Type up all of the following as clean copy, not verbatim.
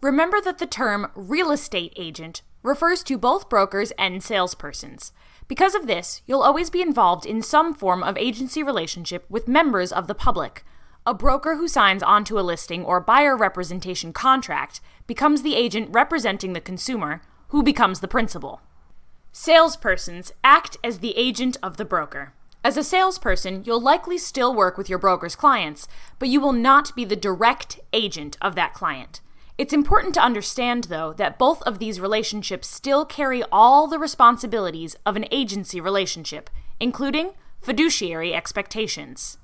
Remember that the term real estate agent refers to both brokers and salespersons. Because of this, you'll always be involved in some form of agency relationship with members of the public. A broker who signs onto a listing or buyer representation contract becomes the agent representing the consumer, who becomes the principal. Salespersons act as the agent of the broker. As a salesperson, you'll likely still work with your broker's clients, but you will not be the direct agent of that client. It's important to understand, though, that both of these relationships still carry all the responsibilities of an agency relationship, including fiduciary expectations.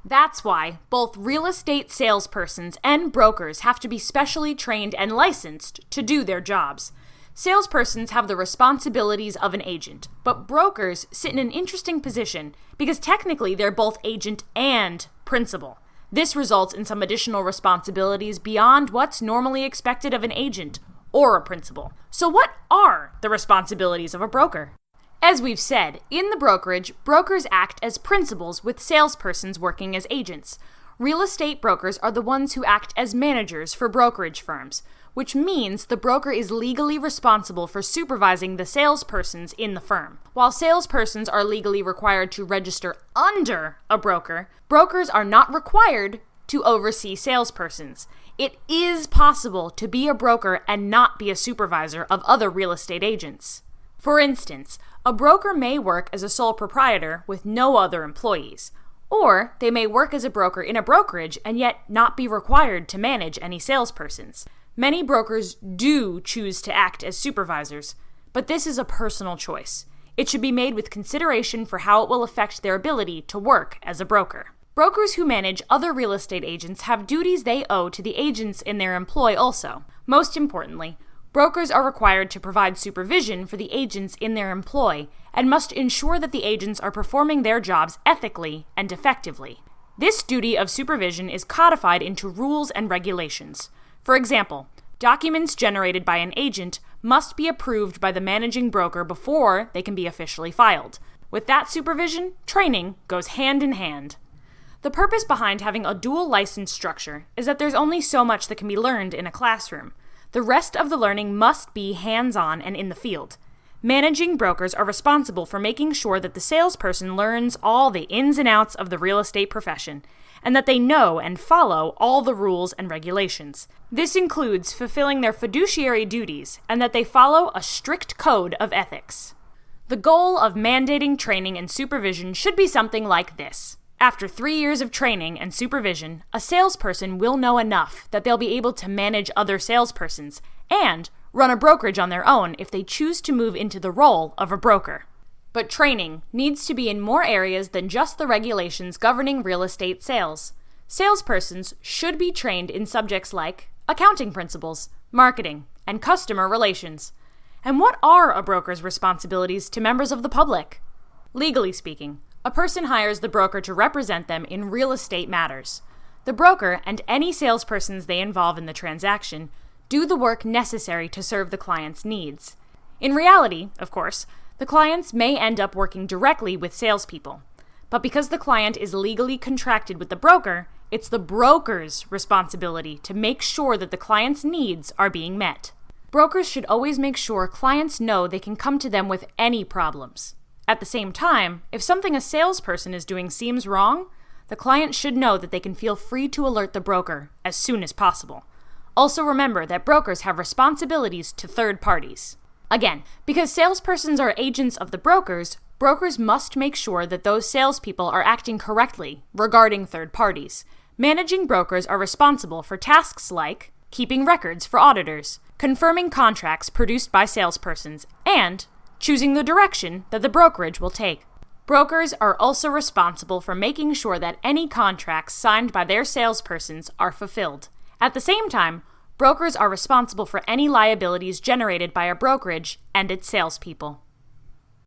That's why both real estate salespersons and brokers have to be specially trained and licensed to do their jobs. Salespersons have the responsibilities of an agent, but brokers sit in an interesting position because technically they're both agent and principal. This results in some additional responsibilities beyond what's normally expected of an agent or a principal. So what are the responsibilities of a broker? As we've said, in the brokerage, brokers act as principals with salespersons working as agents. Real estate brokers are the ones who act as managers for brokerage firms, which means the broker is legally responsible for supervising the salespersons in the firm. While salespersons are legally required to register under a broker, brokers are not required to oversee salespersons. It is possible to be a broker and not be a supervisor of other real estate agents. For instance, a broker may work as a sole proprietor with no other employees, or they may work as a broker in a brokerage and yet not be required to manage any salespersons. Many brokers do choose to act as supervisors, but this is a personal choice. It should be made with consideration for how it will affect their ability to work as a broker. Brokers who manage other real estate agents have duties they owe to the agents in their employ also. Most importantly, brokers are required to provide supervision for the agents in their employ and must ensure that the agents are performing their jobs ethically and effectively. This duty of supervision is codified into rules and regulations. For example, documents generated by an agent must be approved by the managing broker before they can be officially filed. With that supervision, training goes hand in hand. The purpose behind having a dual license structure is that there's only so much that can be learned in a classroom. The rest of the learning must be hands-on and in the field. Managing brokers are responsible for making sure that the salesperson learns all the ins and outs of the real estate profession, and that they know and follow all the rules and regulations. This includes fulfilling their fiduciary duties and that they follow a strict code of ethics. The goal of mandating training and supervision should be something like this. After 3 years of training and supervision, a salesperson will know enough that they'll be able to manage other salespersons and run a brokerage on their own if they choose to move into the role of a broker. But training needs to be in more areas than just the regulations governing real estate sales. Salespersons should be trained in subjects like accounting principles, marketing, and customer relations. And what are a broker's responsibilities to members of the public? Legally speaking, a person hires the broker to represent them in real estate matters. The broker and any salespersons they involve in the transaction do the work necessary to serve the client's needs. In reality, of course, the clients may end up working directly with salespeople. But because the client is legally contracted with the broker, it's the broker's responsibility to make sure that the client's needs are being met. Brokers should always make sure clients know they can come to them with any problems. At the same time, if something a salesperson is doing seems wrong, the client should know that they can feel free to alert the broker as soon as possible. Also remember that brokers have responsibilities to third parties. Again, because salespersons are agents of the brokers, brokers must make sure that those salespeople are acting correctly regarding third parties. Managing brokers are responsible for tasks like keeping records for auditors, confirming contracts produced by salespersons, and choosing the direction that the brokerage will take. Brokers are also responsible for making sure that any contracts signed by their salespersons are fulfilled. At the same time, brokers are responsible for any liabilities generated by a brokerage and its salespeople.